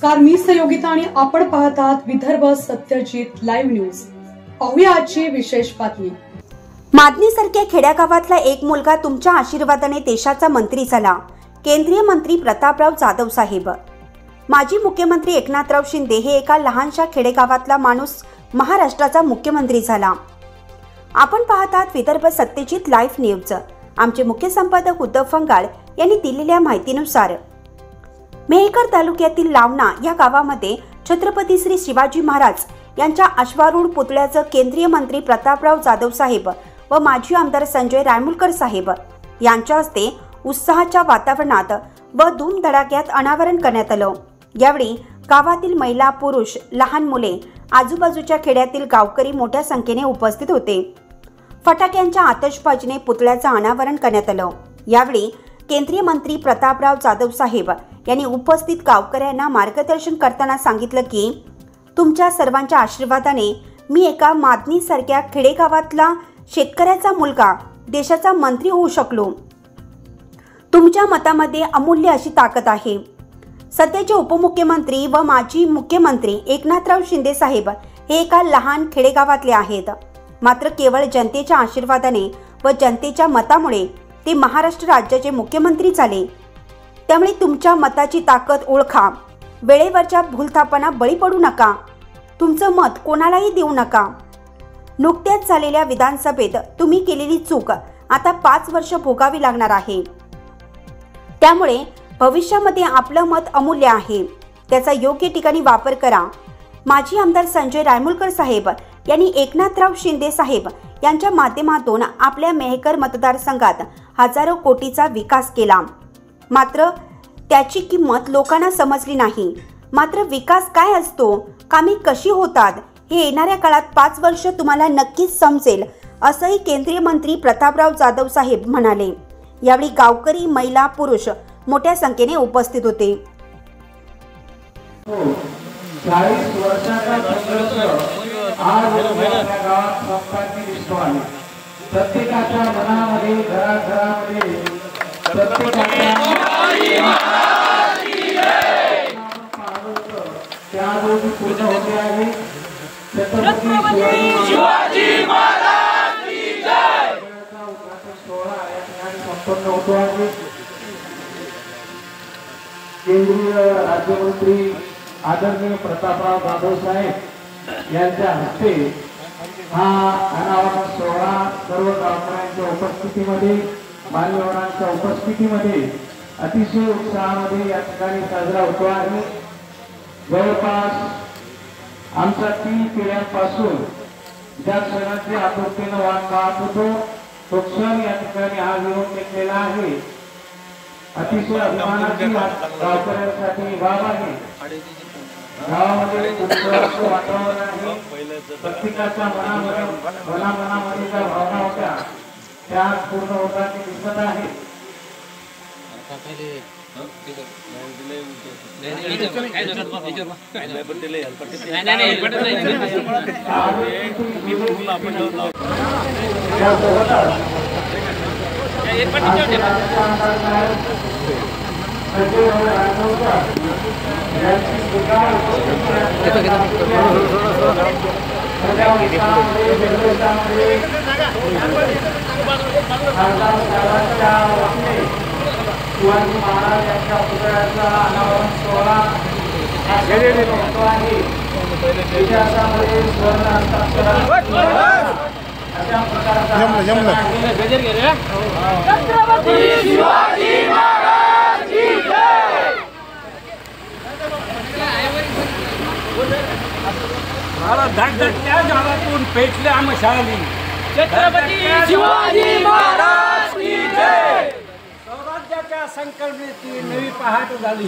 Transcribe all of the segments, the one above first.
नमस्कार, मी सहयोगिता आणि आपण पाहत आहात विदर्भ सत्यजित लाईव्ह न्यूज। पाहूया आजची विशेष बातमी। मादनीसारख्या खेड्यागावातला एक मुलगा तुमच्या आशीर्वादाने देशाचा मंत्री झाला। केंद्रीय मंत्री प्रतापराव जाधव साहेब। माजी मुख्यमंत्री एकनाथराव शिंदे हे एका लहानशा खेडेगावातला माणूस महाराष्ट्राचा मुख्यमंत्री झाला। आपण पाहत आहात विदर्भ सत्यजित लाईव्ह न्यूज। आमचे मुख्य संपादक उद्धव फंगाळ यांनी दिलेल्या माहितीनुसार मेहकर तालुक्यातील लावणा या गावामध्ये छत्रपती श्री शिवाजी महाराज यांच्या अश्वारूढ पुतळ्याचं केंद्रीय मंत्री प्रतापराव जाधव साहेब व माजी आमदार संजय रायमुलकर साहेब यांच्या हस्ते उत्साहाच्या वातावरणात व धूमधडाक्यात अनावरण करण्यात आलं। यावेळी गावातील महिला, पुरुष, लहान मुले, आजूबाजूच्या खेड्यातील गावकरी मोठ्या संख्येने उपस्थित होते। फटाक्यांच्या आतषबाजीने पुतळ्याचं अनावरण करण्यात आलं। यावेळी केंद्रीय मंत्री प्रतापराव जाधव साहेब यांनी उपस्थित गावकऱ्यांना मार्गदर्शन करताना सांगितलं की तुमच्या सर्वांच्या आशीर्वादाने मी एका मादनीसारख्या खेडेगावातला शेतकऱ्याचा मुलगा देशाचा मंत्री होऊ शकलो। तुमच्या मतामध्ये अमूल्य अशी ताकद आहे। सध्याचे उपमुख्यमंत्री व माजी मुख्यमंत्री एकनाथराव शिंदे साहेब हे एका लहान खेडेगावातले आहेत, मात्र केवळ जनतेच्या आशीर्वादाने व जनतेच्या मतामुळे ते महाराष्ट्र राज्याचे मुख्यमंत्री झाले। त्यामुळे तुमच्या मताची ताकद ओळखा, वेळेवरच्या भूलथापांना बळी पडू नका, तुमचं मत कोणालाही देऊ नका। नुकत्याच झालेल्या विधानसभेत तुम्ही केलेली चूक आता 5 वर्ष भोगावी लागणार आहे। त्यामुळे भविष्यामध्ये आपलं मत अमूल्य आहे, त्याचा योग्य ठिकाणी वापर करा। माजी आमदार संजय रायमुलकर साहेब यांनी एकनाथराव शिंदे साहेब यांच्या माध्यमातून आपल्या मेहकर मतदारसंघात हजारो कोटीचा विकास केला, मात्र त्याची किंमत लोकांना समजली नाही। मात्र विकास काय असतो, कामे कशी होतात हे येणाऱ्या काळात 5 वर्ष तुम्हाला नक्कीच समजेल, असंही केंद्रीय मंत्री प्रतापराव जाधव साहेब म्हणाले। यावेळी गावकरी, महिला, पुरुष मोठ्या संख्येने उपस्थित होते। 40 वर्षाचा संघर्ष आज आपल्या गावात संपादकी दिसतो आहे। प्रत्येकाच्या मनामध्ये, घराघरामध्ये प्रत्येकाच्या त्या रोजी पूर्ण होते आहे। छत्रपती शिवाजी महाराज की जय चा उद्घाटन सोहळा या ठिकाणी संपन्न होतो आहे। केंद्रीय राज्यमंत्री आदरणीय प्रतापराव जाधव साहेब यांच्या हस्ते हा अनावरण सोहळा सर्व गावकऱ्यांच्या उपस्थितीमध्ये, मान्यवरांच्या उपस्थितीमध्ये अतिशय उत्साहामध्ये या ठिकाणी साजरा होतो आहे। जवळपास आमच्या 3 पिढ्यांपासून ज्या क्षणाची आतुरतेने वाट पाहत होतो तो क्षण या ठिकाणी आज येऊन टेकलेला आहे। अतिशय अभिमानाची गावकऱ्यांसाठी बाब आहे। गावामध्ये उत्सवाचं वातावरण आहे। प्रत्येकाच्या मनामध्ये ज्या भावना होत्या त्या पूर्ण होताना दिसत आहे। शिवाजी महाराज यांच्या पुतळ्याचा अनावरण सोहळा इतिहासामध्ये स्वर्ण अशा प्रकारचा छत्रपती शिवाजी महाराज की जय। धगधगत्या जगातून पेटल्या मशाली, छत्रपती शिवाजी महाराज की जय। स्वराज्याच्या संकल्पनेची नवी पहाट झाली।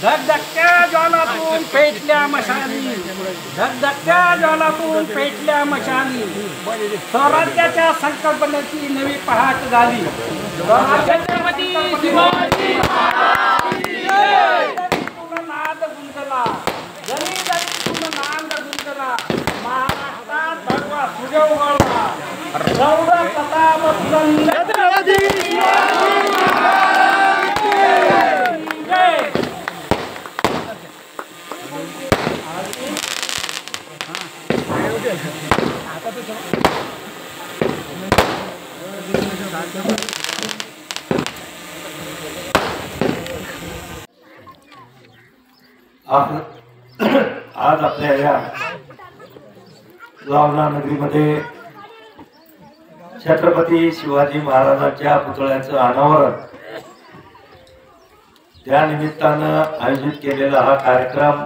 धगधगत्या ज्वालातून पेटल्या मशाली, धगधगत्या ज्वालातून पेटल्या मशाली, स्वराज्याच्या संकल्पनेची नवी पहाट झाली। छत्रपती शिवाजी महाराज की जय। नाद गुंजला, जनी जनी तुम नाद गुंजला, महाराष्ट्रात भगवा सूर्य आज आपल्या या लावणा नगरीमध्ये छत्रपती शिवाजी महाराजांच्या पुतळ्याचं अनावरण त्या निमित्तानं आयोजित केलेला हा कार्यक्रम,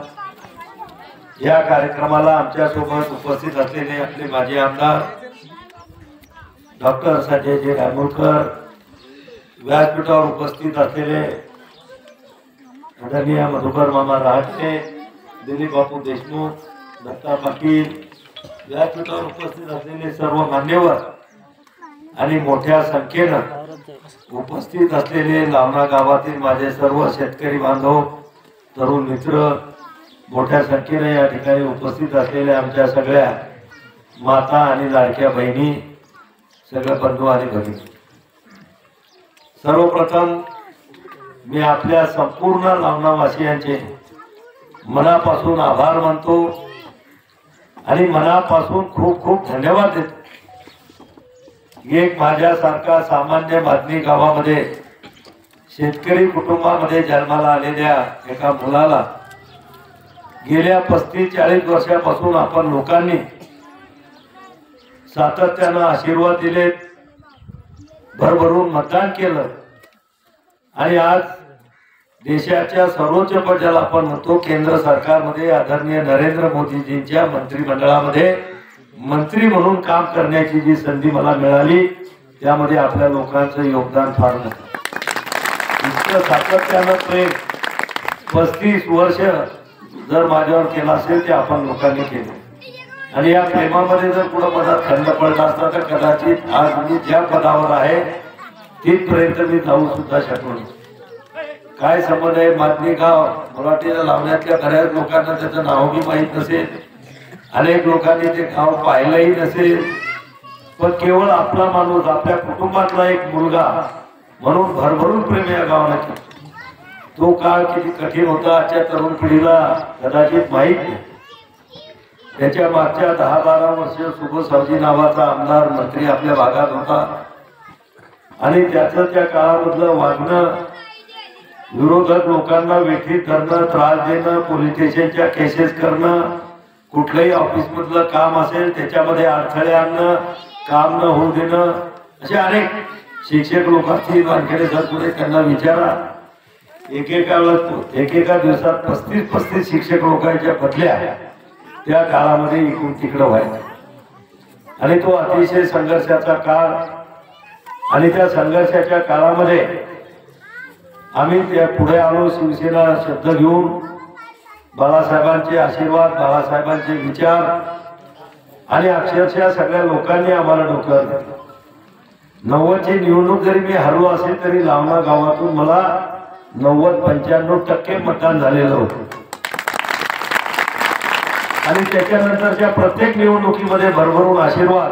या कार्यक्रमाला आमच्या सोबत उपस्थित असलेले आपले माजी आमदार डॉक्टर संजयजी रामोळकर, व्यासपीठावर उपस्थित असलेले आदरणीय मधुकर मामा रहाटके, दिलीप बापू देशमुख, दत्ता पाटील, व्यासपीठावर उपस्थित असलेले सर्व मान्यवर आणि मोठ्या संख्येनं उपस्थित असलेले लावणा गावातील माझे सर्व शेतकरी बांधव, तरुण मित्र, मोठ्या संख्येने या ठिकाणी उपस्थित असलेल्या आमच्या सगळ्या माता आणि लाडक्या बहिणी, सगळे बंधू आणि भगिनी, सर्वप्रथम मी आपल्या संपूर्ण लावणावासियांचे मनापासून आभार मानतो आणि मनापासून खूप खूप धन्यवाद देतो. एक माझ्यासारखा सामान्य मादनी गावामध्ये शेतकरी कुटुंबामध्ये जन्माला आलेल्या एका मुलाला गेल्या 35-40 वर्षापासून आपण लोकांनी सातत्यानं आशीर्वाद दिले, भरभरून मतदान केलं आणि आज देशाच्या सर्वोच्च पदाला आपण म्हणतो केंद्र सरकारमध्ये आदरणीय नरेंद्र मोदीजींच्या मंत्रिमंडळामध्ये मंत्री म्हणून काम करण्याची जी संधी मला मिळाली, त्यामध्ये आपल्या लोकांचं योगदान फार मोठं. इतकं सातत्यानं प्रेम 35 वर्ष जर माझ्यावर केलं असेल ते आपण लोकांनी केले आणि या प्रेमामध्ये जर पुढे मनात खंड पडला असता तर कदाचित आज मी ज्या पदावर आहे तिथपर्यंत मी जाऊ सुद्धा शकलो नाही. काय संबंध आहे मादनी गाव, मराठीला लावण्यातल्या बऱ्याच लोकांना त्याचं नावही माहीत नसेल, अनेक लोकांनी ते गाव पाहिलंही नसेल, पण केवळ आपला माणूस, आपल्या कुटुंबातला एक मुलगा म्हणून भरभरून प्रेम या गावाला केलं. तो काळ किती कठीण होता आजच्या तरुण पिढीला कदाचित माहीत नाही. त्याच्या मागच्या 10-12 वर्ष सुबोसावजी नावाचा आमदार मंत्री आपल्या भागात होता आणि त्याचं त्या काळामधलं वागणं, विरोधक लोकांना वेठीत धरणं, त्रास देणं, पोलीस स्टेशनच्या केसेस करणं, कुठलंही ऑफिस मधलं काम असेल त्याच्यामध्ये अडथळे आणणं, काम न होऊ देणं, असे अनेक शिक्षक लोक असतील, वानखेडे सर पुढे त्यांना विचारा, एकेका दिवसात 35 शिक्षक लोकांच्या बदल्या त्या काळामध्ये इकडून तिकडं व्हायचं आणि तो अतिशय संघर्षाचा काळ. आणि त्या संघर्षाच्या काळामध्ये आम्ही त्या पुढे आलो शिवसेना शब्द घेऊन, बाळासाहेबांचे आशीर्वाद, बाळासाहेबांचे विचार आणि अक्षरशः सगळ्या लोकांनी आम्हाला डोक्यावर घेतलं. 90ची निवडणूक जरी मी हरलो असेल तरी लावणा गावातून मला 90-95% मतदान झालेलं होतं आणि त्याच्यानंतरच्या प्रत्येक निवडणुकीमध्ये भरभरून आशीर्वाद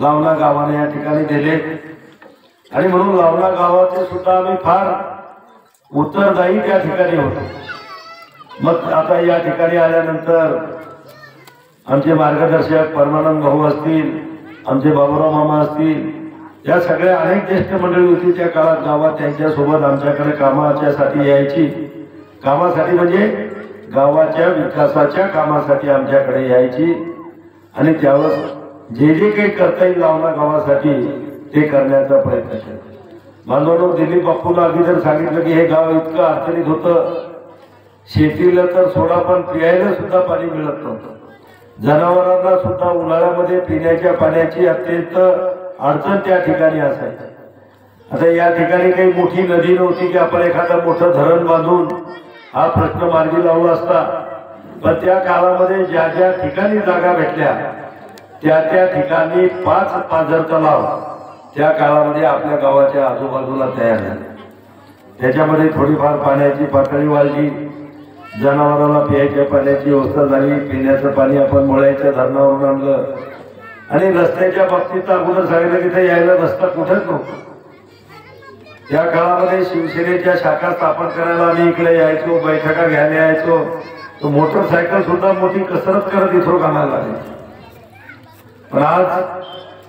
लावणा गावाने या ठिकाणी दिले आणि म्हणून लावणा गावाचे सुद्धा आम्ही फार उत्तरदायी त्या ठिकाणी होतो. मग आता या ठिकाणी आल्यानंतर आमचे मार्गदर्शक परमानंद भाऊ असतील, आमचे बाबूराव मामा असतील, या सगळ्या अनेक ज्येष्ठ मंडळी होती त्या काळात गावात. त्यांच्यासोबत आमच्याकडे कामाच्यासाठी यायची, कामासाठी म्हणजे गावाच्या विकासाच्या कामासाठी आमच्याकडे यायची आणि त्यावेळेस जे जे काही करता येईल लावणा गावासाठी ते करण्याचा प्रयत्न केला. बांधवांनो, दिलीप बापूला आधी जर सांगितलं की हे गाव इतकं अडचणीत होतं, शेतीला तर सोडा पण पियायला सुद्धा पाणी मिळत नव्हतं, जनावरांना सुद्धा उन्हाळ्यामध्ये पिण्याच्या पाण्याची अत्यंत अडचण त्या ठिकाणी असायची. आता या ठिकाणी काही मोठी नदी नव्हती की आपण एखादं मोठं धरण बांधून हा प्रश्न मार्गी लावला असता, पण त्या काळामध्ये ज्या ज्या ठिकाणी जागा भेटल्या त्या ठिकाणी 5 पाझर तलाव त्या काळामध्ये आपल्या गावाच्या आजूबाजूला तयार झाले. त्याच्यामध्ये थोडीफार पाण्याची पातळी वाढली, जनावरांना पिण्याच्या पाण्याची व्यवस्था झाली, पिण्याचं पाणी आपण मुळ्याच्या धरणावरून आणलं आणि रस्त्याच्या बाबतीत अगोदर सांगितलं की ते यायला रस्ता कुठेच नव्हता. त्या काळामध्ये शिवसेनेच्या शाखा स्थापन करायला आम्ही इकडे यायचो, बैठका घ्यायला यायचो, तो मोटरसायकल सुद्धा मोठी कसरत करत इथं कामाला लागली. पण आज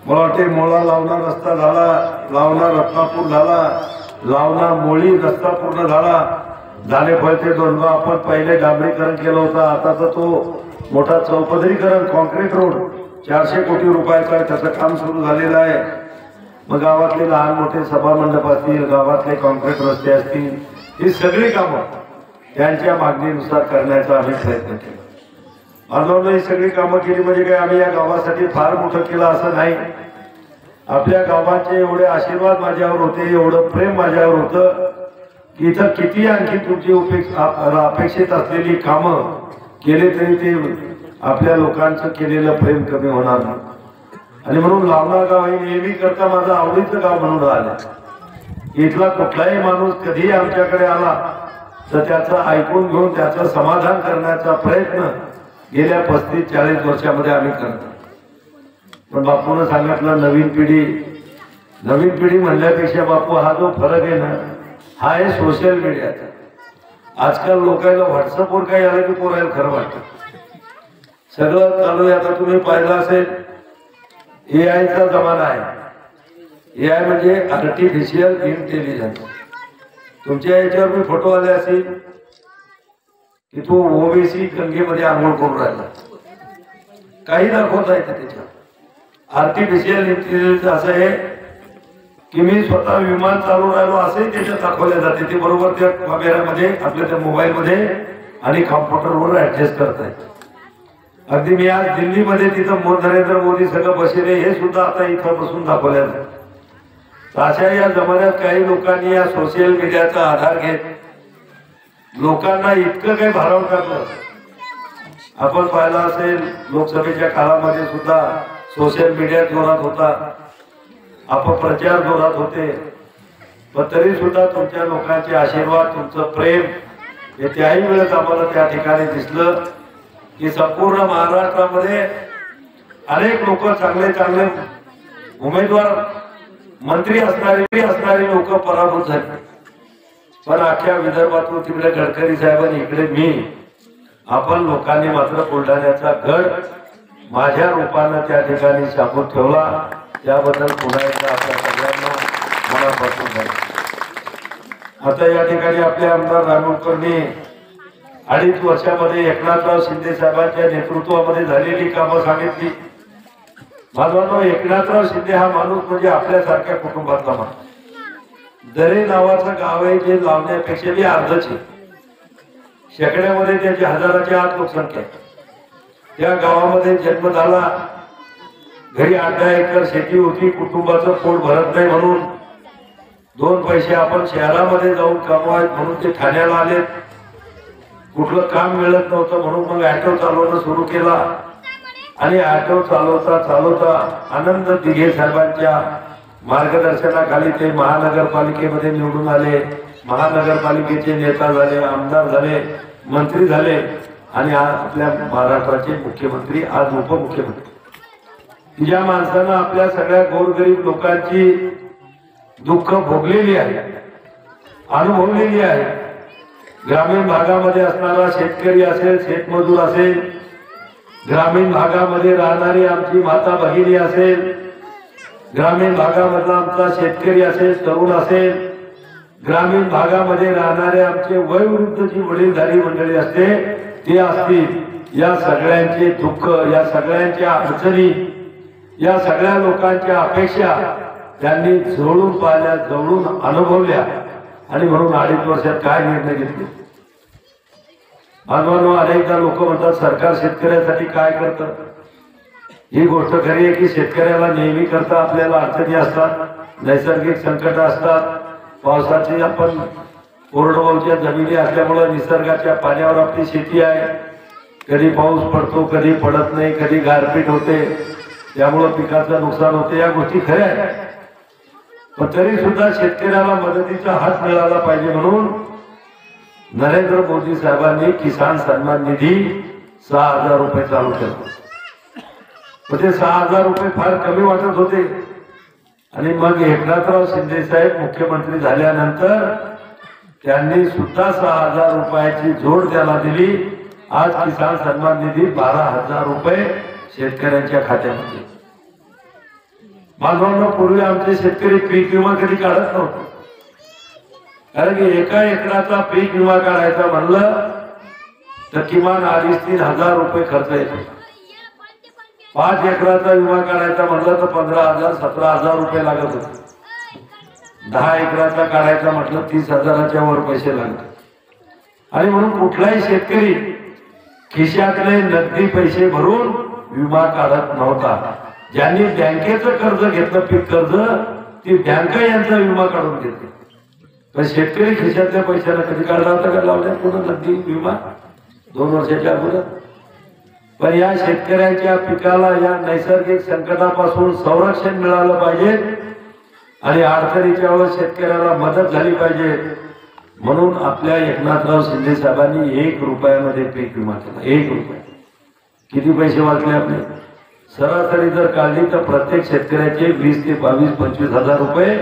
मला वाटते मोळा लावणा रस्ता झाला, लावणा रत्नापूर झाला, लावणा मोळी रस्ता पूर्ण झाला दाणेफळ ते दोनगाव आपण पहिले डांबरीकरण केलं होतं, आता तर तो मोठा चौपदरीकरण कॉन्क्रीट रोड 400 कोटी रुपयाचा त्याचं काम सुरू झालेलं आहे. मग गावातले लहान मोठे सभा मंडप असतील, गावातले कॉन्क्रीट रस्ते असतील, ही सगळी कामं त्यांच्या मागणीनुसार करण्याचा आम्ही प्रयत्न केला. बांधवांनो, ही सगळी कामं केली म्हणजे काय आम्ही या गावासाठी फार मोठं केलं असं नाही. आपल्या गावाचे एवढे आशीर्वाद माझ्यावर होते, एवढं प्रेम माझ्यावर होतं की इथं किती आणखी तुमची अपेक्षित असलेली कामं केले तरी ते आपल्या लोकांचं केलेलं प्रेम कमी होणार नाही. आणि म्हणून लावला गाव हे नेहमी करता माझं आवडीचं गाव म्हणून राहिलं. इथला कुठलाही माणूस कधी आमच्याकडे आला तर त्याचं ऐकून घेऊन त्याचं समाधान करण्याचा प्रयत्न गेल्या 35-40 वर्षामध्ये आम्ही करतो. पण बापूनं सांगितलं नवीन पिढी म्हणल्यापेक्षा बापू हा जो फरक आहे ना, हा आहे सोशल मीडियाचा. आजकाल लोकांना व्हॉट्सअपवर काही आलं की पोरायला खरं वाटतं. सगळं चालू आहे. आता तुम्ही पाहिलं असेल AI चा जमाना आहे. AI म्हणजे आर्टिफिशियल इंटेलिजन्स. तुमच्या याच्यावर मी फोटो आले असेल की तो ओबीसी गंगेमध्ये आंघोळ करून राहिला, काही दाखवता येतं त्याच्यावर. आर्टिफिशियल इंटेलिजन्स असं आहे की मी स्वतः विमान चालू राहिलो असंही त्याच्यात दाखवले जाते. ते बरोबर त्या कॅमेऱ्यामध्ये आपल्या त्या मोबाईलमध्ये आणि कॉम्प्युटरवर ऍडजस्ट करता येते. अगदी मी आज दिल्लीमध्ये तिथं नरेंद्र मोदी सगळं बसले हे सुद्धा आता इथं बसून दाखवल्या जातं. अशा या जमान्यात काही लोकांनी या सोशल मीडियाचा आधार घेत लोकांना इतकं काही भारावून टाकलं. आपण पाहिलं असेल लोकसभेच्या काळामध्ये सुद्धा सोशल मीडिया जोरात होता, अपप्रचार जोरात होते. पण तरी सुद्धा तुमच्या लोकांचे आशीर्वाद, तुमचं प्रेम हे त्याही वेळेस आम्हाला त्या ठिकाणी दिसलं की संपूर्ण महाराष्ट्रामध्ये अनेक लोक चांगले उमेदवार मंत्री असणारे लोक पराभूत झाले. पण अख्ख्या विदर्भातून तिकडे गडकरी साहेबांनी, इकडे मी, आपण लोकांनी मात्र बुलढाण्याचा गड माझ्या रूपानं त्या ठिकाणी शाबूत ठेवला. त्याबद्दल पुन्हा एकदा आपल्या सगळ्यांना मनापासून धन्यवाद. आता या ठिकाणी आपले आमदार रामोळकरनी 2.5 वर्षामध्ये एकनाथराव शिंदे साहेबांच्या नेतृत्वामध्ये झालेली कामं सांगितली. बांधवांनो, एकनाथराव शिंदे हा माणूस म्हणजे आपल्यासारख्या कुटुंबातला माणूस. दरे नावाचं गाव आहे जे लावण्यापेक्षा बी अर्धच आहे. शेकड्यामध्ये त्याची 1000च्या आत लोकसंख्या आहे. त्या गावामध्ये जन्म झाला. घरी 8-10 एकर शेती होती. कुटुंबाचं पोट भरत नाही म्हणून 2 पैसे आपण शहरामध्ये जाऊन कमवायत म्हणून ते ठाण्याला आले. कुठलं काम मिळत नव्हतं म्हणून मग ऑटो चालवणं सुरू केला. आणि ऑटो चालवता आनंद दिघे साहेबांच्या मार्गदर्शनाखाली ते महानगरपालिकेमध्ये निवडून आले. महानगरपालिकेचे नेता झाले, आमदार झाले, मंत्री झाले आणि आज आपल्या महाराष्ट्राचे मुख्यमंत्री, आज उपमुख्यमंत्री. ज्या माणसानं आपल्या सगळ्या गोरगरीब लोकांची दुःख भोगलेली आहे, अनुभवलेली आहे. ग्रामीण भागामध्ये असणारा शेतकरी असेल, शेतमजूर असेल, ग्रामीण भागामध्ये राहणारी आमची माता भगिनी असेल, ग्रामीण भागामधला आमचा शेतकरी असेल, तरुण असेल, ग्रामीण भागामध्ये राहणारे आमचे वयोवृद्ध जी वडीलधारी मंडळी असते ते असतील, या सगळ्यांचे दुःख, या सगळ्यांच्या अडचणी, या सगळ्या लोकांच्या अपेक्षा त्यांनी जवळून पाहिल्या, जवळून अनुभवल्या. आणि म्हणून 2.5 वर्षात काय निर्णय घेतले. बांधवांनो, अनेकदा लोक म्हणतात सरकार शेतकऱ्यासाठी काय करतं. ही गोष्ट खरी आहे की शेतकऱ्याला नेहमी करता आपल्याला अडचणी असतात, नैसर्गिक संकट असतात. पावसाची आपण कोरडवाहूच्या जमिनी असल्यामुळे निसर्गाच्या पाण्यावर आपली शेती आहे. कधी पाऊस पडतो, कधी पडत नाही, कधी गारपीट होते, त्यामुळं पिकाचं नुकसान होते. या गोष्टी खऱ्या आहेत. पण तरी सुद्धा शेतकऱ्याला मदतीचा हात मिळाला पाहिजे म्हणून नरेंद्र मोदी साहेबांनी किसान सन्मान निधी 6,000 रुपये चालू केला. पण ते 6,000 रुपये फार कमी वाटत होते. आणि मग एकनाथराव शिंदे साहेब मुख्यमंत्री झाल्यानंतर त्यांनी सुद्धा 6,000 रुपयाची जोड त्याला दिली. आज किसान सन्मान निधी 12,000 रुपये शेतकऱ्यांच्या खात्यामध्ये. बांधवांना, पूर्वी आमचे शेतकरी पीक विमा कधी काढत नव्हते. कारण की एका एकराचा पीक विमा काढायचा म्हणलं तर किमान 2,500-3,000 हजार रुपये खर्च येतो. 5 एकराचा विमा काढायचा म्हणलं तर 15,000-17,000 रुपये लागत होते. 10 एकराचा काढायचा म्हटलं 30,000च्या वर पैसे लागतात. आणि म्हणून कुठलाही शेतकरी खिशातले नगदी पैसे भरून विमा काढत नव्हता. ज्यांनी बँकेचं कर्ज घेतलं, पीक कर्ज, ती बँक यांचा विमा काढून घेतली. पण शेतकरी खिशातल्या पैशाला कधी काढला होता का? लावल्या पुन्हा नगदी विमा 2 वर्षाच्या अगोदर. पण या शेतकऱ्यांच्या पिकाला या नैसर्गिक संकटापासून संरक्षण मिळालं पाहिजे आणि अडचणीच्या वेळेस शेतकऱ्याला मदत झाली पाहिजे. म्हणून आपल्या एकनाथराव शिंदे साहेबांनी 1 रुपयामध्ये पीक विमा केला. 1 रुपया. किती पैसे वाचले आपले? सरासरी जर काढली तर प्रत्येक शेतकऱ्याचे 20 ते 22-25 हजार रुपये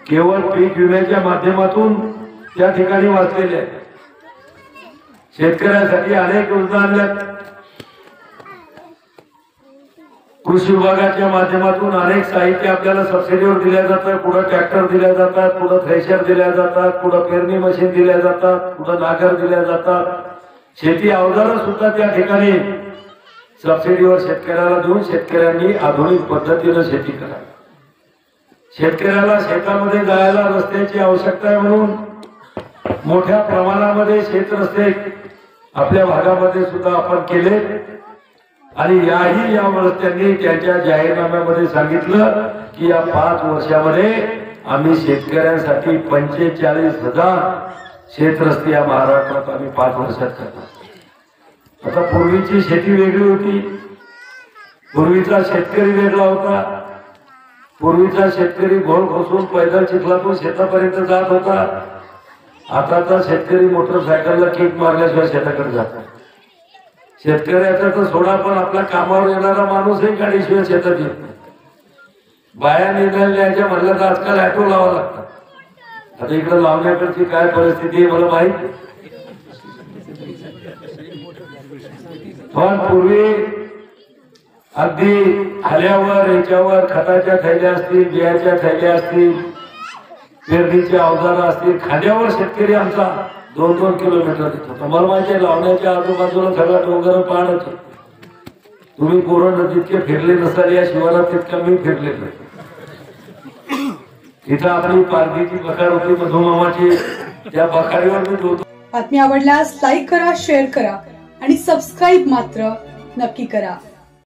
केवळ पीक विम्याच्या माध्यमातून त्या ठिकाणी वाचलेले आहेत. शेतकऱ्यांसाठी अनेक योजना आणल्या. कृषी विभागाच्या माध्यमातून अनेक साहित्य आपल्याला सबसिडीवर दिल्या जातात. कुठं ट्रॅक्टर दिल्या जातात, कुठं थ्रेशर दिल्या जातात, कुठं पेरणी मशीन दिल्या जातात, कुठं नांगर दिल्या जातात. शेती अवजारं सुद्धा त्या ठिकाणी सबसिडीवर शेतकऱ्याला देऊन शेतकऱ्यांनी आधुनिक पद्धतीने शेती करावी. शेतकऱ्याला शेतामध्ये जायला रस्त्याची आवश्यकता आहे म्हणून मोठ्या प्रमाणामध्ये शेत रस्ते आपल्या भागामध्ये सुद्धा आपण केले. आणि या रस्त्यांनी त्यांच्या जाहीरनाम्यामध्ये सांगितलं की या 5 वर्षामध्ये आम्ही शेतकऱ्यांसाठी 45,000 शेतरस्ते या महाराष्ट्रात आम्ही 5 वर्षात करणार. आता पूर्वीची शेती वेगळी होती. पूर्वीचा शेतकरी वेगळा होता. पूर्वीचा शेतकरी घोळ खोसून पैदल चिखलातून शेतापर्यंत जात होता. आताचा शेतकरी मोटरसायकलला किक मारल्याशिवाय शेताकडे जातात. शेतकऱ्याचा तर सोडा, पण आपल्या कामावर येणारा माणूसही गाडीशिवाय शेतात येत नाही. बाया निर्णयाच्या म्हणलं तर आजकाल ऑटो लावा लागतात. आता इकडे लावण्याकडची काय परिस्थिती आहे मला माहित. पण पूर्वी अगदी आल्यावर याच्यावर खताच्या थैल्या असतील, बियाच्या थैल्या असतील, पेरणीचे अवजारं असतील, खांद्यावर शेतकरी आमचा 2-2 किलोमीटर येत होता. मला माहिती आहे लावण्याच्या आजूबाजूला सगळा डोंगर पहाड. तुम्ही पूर्ण जितके फिरले नसाल या शिवारात तितका मी फिरले नाही. तिथं आपली पारधीची बखार होती मधुमामाची, त्या बखारीवर मी होतो. बातमी आवडल्यास लाईक करा, शेअर करा आणि सबस्क्राईब मात्र नक्की करा.